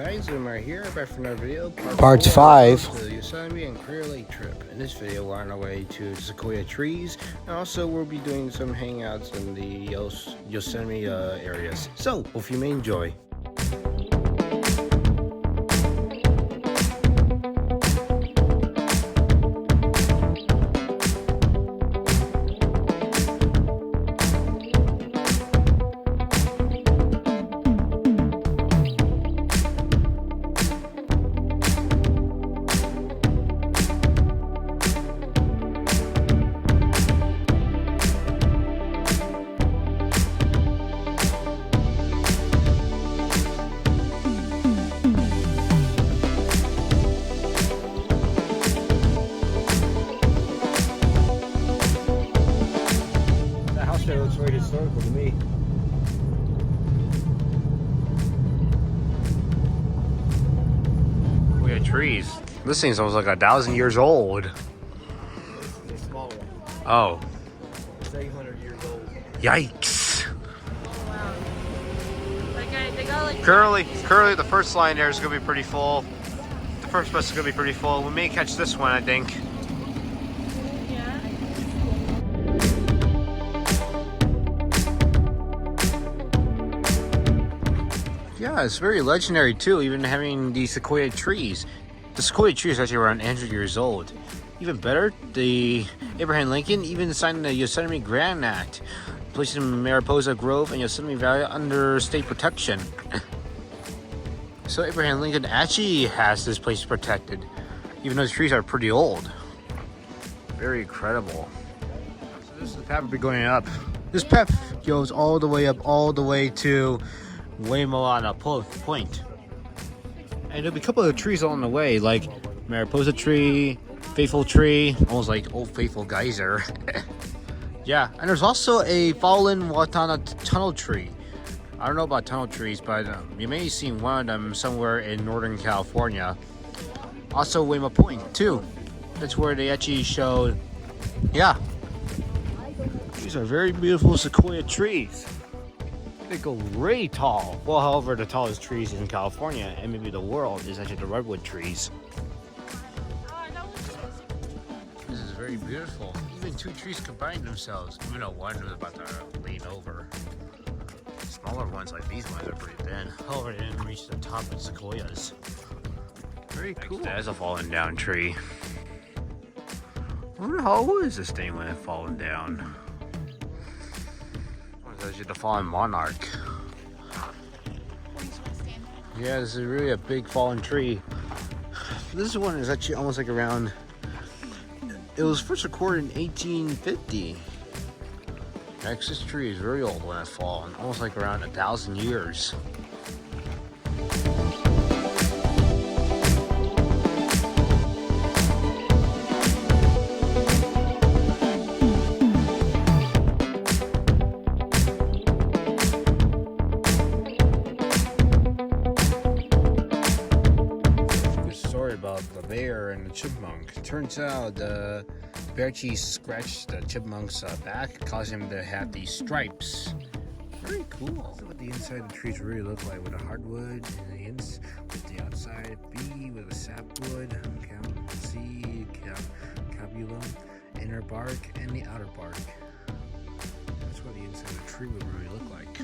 Guys, I'm right here back for another video. Part 5. The Yosemite and Clear Lake trip. In this video, we're on our way to sequoia trees, and also we'll be doing some hangouts in the Yosemite areas. So, hope you may enjoy. That looks very historical to me. We got trees. This thing's almost like 1,000 years old. The small one. Oh. It's 800 years old. Yikes. Oh, wow. They got like... Currently, the first line there is going to be pretty full. The first bus is going to be pretty full. We may catch this one, I think. Yeah. Yeah, it's very legendary too, even having the sequoia trees. The sequoia tree is actually around 100 years old. Even better, the Abraham Lincoln even signed the Yosemite Grant Act, placing Mariposa Grove and Yosemite Valley under state protection. So Abraham Lincoln actually has this place protected, even though the trees are pretty old. Very incredible. So this is the path we'll be going up. This path goes all the way up, all the way to Waimea Point. And there'll be a couple of trees along the way, like Mariposa tree, Faithful tree, almost like Old Faithful Geyser. Yeah, and there's also a fallen Watana tunnel tree. I don't know about tunnel trees, but you may have seen one of them somewhere in Northern California. Also Waimea Point too. That's where they actually showed, yeah. These are very beautiful sequoia trees. They go really tall. Well, however, the tallest trees in California and maybe the world is actually the redwood trees. This is very beautiful. Even two trees combine themselves. Even though one was about to lean over. Smaller ones like these ones are pretty thin. However, they didn't reach the top of sequoias. Very cool. That's a fallen down tree. I wonder how old is this thing when it's fallen down? Actually the fallen monarch. Yeah, this is really a big fallen tree. This one is actually almost like around, it was first recorded in 1850. Next, this tree is very old when it's fallen, almost like around 1,000 years. About the bear and the chipmunk. Turns out the bear cheese scratched the chimpmunk's back, causing him to have these stripes. Very cool. So what the inside of the trees really look like, with the hardwood and the ends, with the outside B with a sapwood, C, cabulum, inner bark, and the outer bark. That's what the inside of the tree would really look like.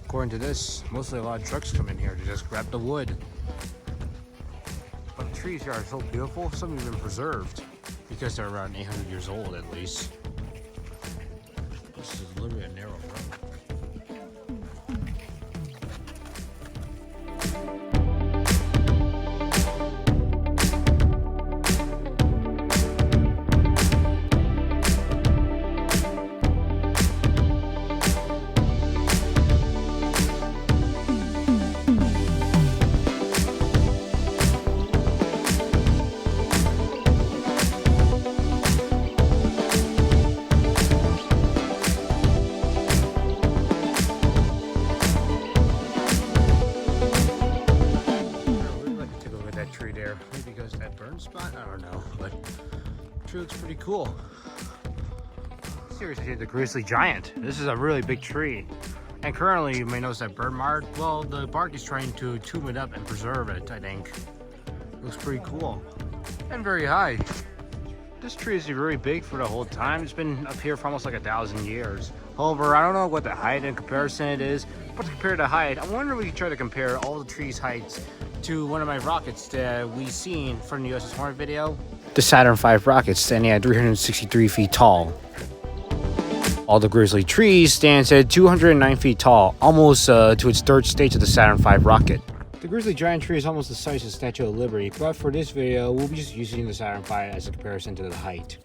According to this, mostly a lot of trucks come in here to just grab the wood. But the trees here are so beautiful, some have been preserved because they're around 800 years old at least. This is literally a narrow road. tree looks pretty cool. Seriously, the grizzly giant. This is a really big tree. And currently, you may notice that bird mark. Well, the bark is trying to tune it up and preserve it, I think. Looks pretty cool. And very high. This tree is very big for the whole time. It's been up here for almost like 1,000 years. However, I don't know what the height in comparison it is. But to compare the height, I wonder if we could try to compare all the trees' heights to one of my rockets that we seen from the USS Hornet video. The Saturn V rocket standing at 363 feet tall. All the grizzly trees stands at 209 feet tall, almost to its third stage of the Saturn V rocket. The grizzly giant tree is almost the size of the Statue of Liberty, but for this video, we'll be just using the Saturn V as a comparison to the height.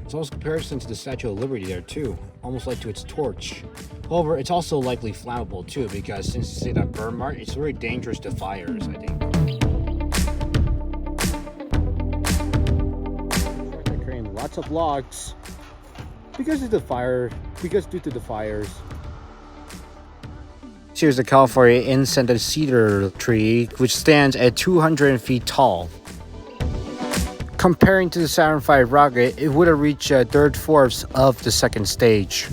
It's also a comparison to the Statue of Liberty there too, almost like to its torch. However, it's also likely flammable too, because since you see that burn mark, it's very dangerous to fires, I think. They're creating lots of logs due to the fires. Here's the California incented cedar tree, which stands at 200 feet tall. Comparing to the Saturn V rocket, it would have reached 3/4 of the second stage.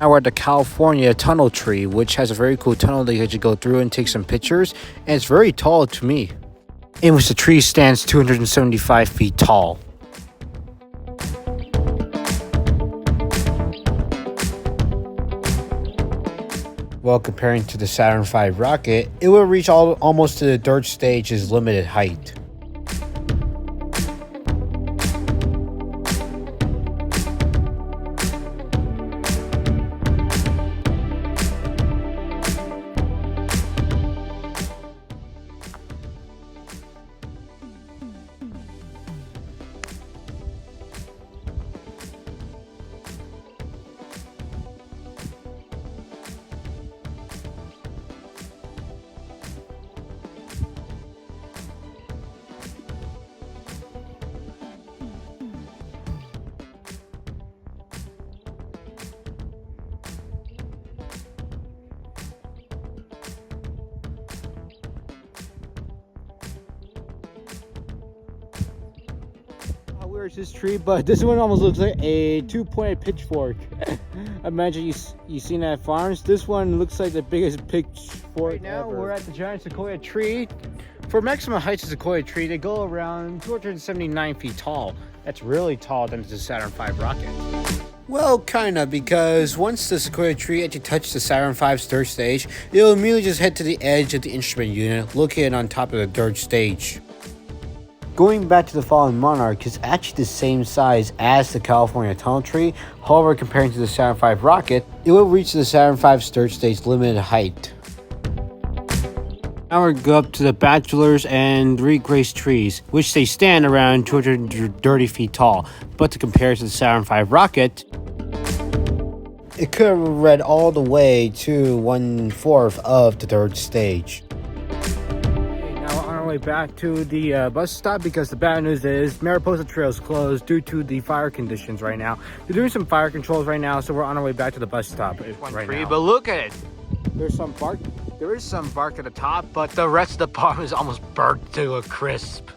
Now we're at the California tunnel tree, which has a very cool tunnel that you can go through and take some pictures, and it's very tall to me, in which the tree stands 275 feet tall. Well, comparing to the Saturn V rocket, it will reach almost to the third stage's limited height. Where's this tree? But this one almost looks like a two-pointed pitchfork. Imagine you seen that at farms. This one looks like the biggest pitchfork right now ever. We're at the giant sequoia tree. For maximum heights of sequoia tree, they go around 279 feet tall. That's really tall than the Saturn V rocket. Well, kinda, because once the sequoia tree actually touches the Saturn V's third stage, it'll immediately just head to the edge of the instrument unit, located on top of the third stage. Going back to the fallen monarch, it's actually the same size as the California tunnel tree. However, comparing to the Saturn V rocket, it will reach the Saturn V's third stage limited height. Now we're going to go up to the bachelor's and three grace trees, which they stand around 230 feet tall. But to compare to the Saturn V rocket, it could have read all the way to 1/4 of the third stage. Way back to the bus stop, because the bad news is Mariposa Trail is closed due to the fire conditions right now. They're doing some fire controls right now, so we're on our way back to the bus stop right now. But look at it. There's some bark. There is some bark at the top, but the rest of the bark is almost burnt to a crisp.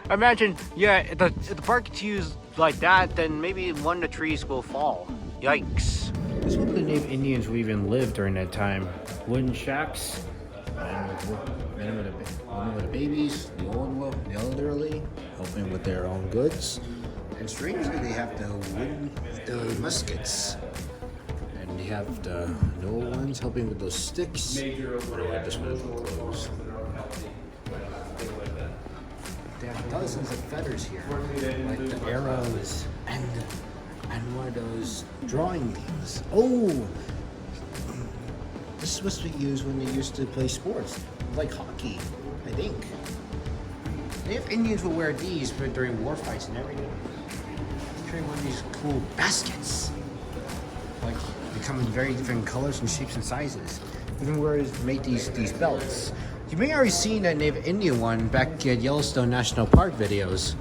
Imagine, yeah, if the bark gets used like that, then maybe one of the trees will fall. Yikes. This is where the Native Indians would even live during that time. Wooden shacks. Men with the babies, the elderly, helping with their own goods. And strangely, they have the muskets. And they have the old ones helping with those sticks. Anyway, this one isn't closed. They have dozens of feathers here, like the arrows and one of those drawing things. Oh! This is supposed to be used when they used to play sports, like hockey, I think. Native Indians will wear these during war fights and everything. I'm trying one of these cool baskets. Like, they come in very different colors and shapes and sizes. Even where to make these belts. You may have already seen that Native Indian one back at Yellowstone National Park videos.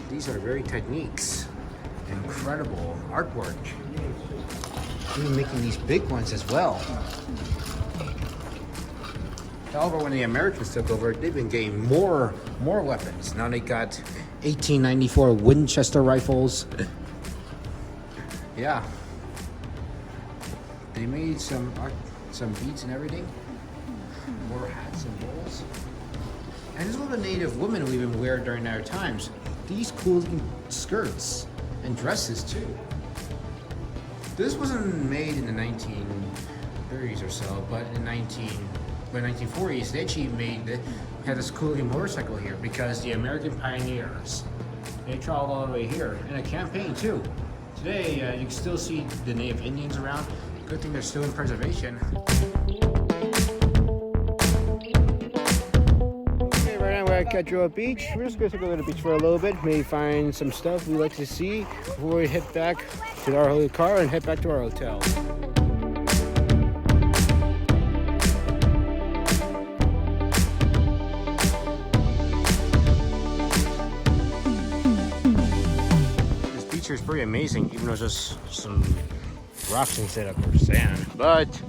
These are very techniques. Incredible artwork. Even making these big ones as well. However, when the Americans took over, they've been getting more weapons. Now they got 1894 Winchester rifles. Yeah. They made some beads and everything. More hats and bowls. And this is what the native women would even wear during their times. These cool looking skirts and dresses too. This wasn't made in the 1930s or so, but in the 1940s, they actually had this cool looking motorcycle here because the American pioneers, they traveled all the way here in a campaign too. Today, you can still see the native Indians around. Good thing they're still in preservation. Okay, right now we're at Cadroa Beach. We're just going to go to the beach for a little bit, maybe find some stuff we like to see before we head back to our car and head back to our hotel. This beach here is pretty amazing, even though it's just some rocks instead of sand, but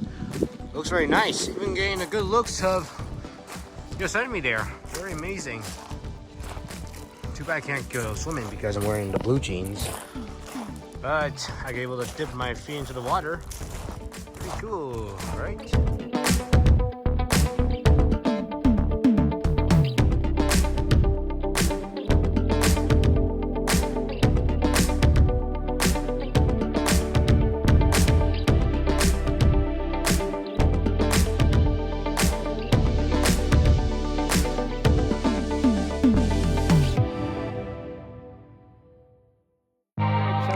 looks very nice. Even getting the good looks of Yosemite there. Very amazing. Too bad I can't go swimming because I'm wearing the blue jeans, but I was able to dip my feet into the water. Pretty cool, right?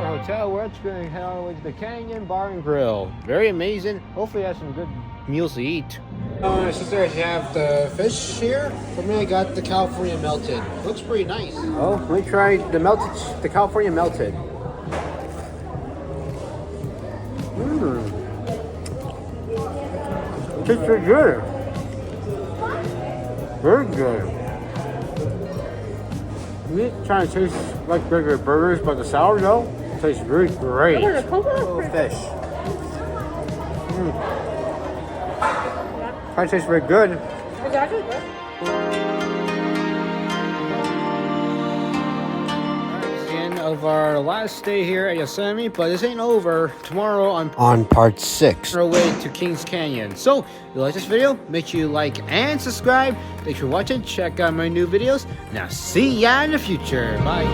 Hotel. We're just going to head on over to the Canyon Bar and Grill. Very amazing. Hopefully, have some good meals to eat. My sister have the fish here. For me, I got the California melted. Looks pretty nice. Oh, let me try the California melted. Tastes pretty good. Very good. Me trying to taste like regular burgers, but the sourdough tastes really great. Oh, fish. Probably tastes very good. It's actually good. That's the end of our last stay here at Yosemite, but this ain't over. Tomorrow on part 6, our way to Kings Canyon. So, if you like this video, make sure you like and subscribe. Thanks for watching. Check out my new videos. Now, see ya in the future. Bye.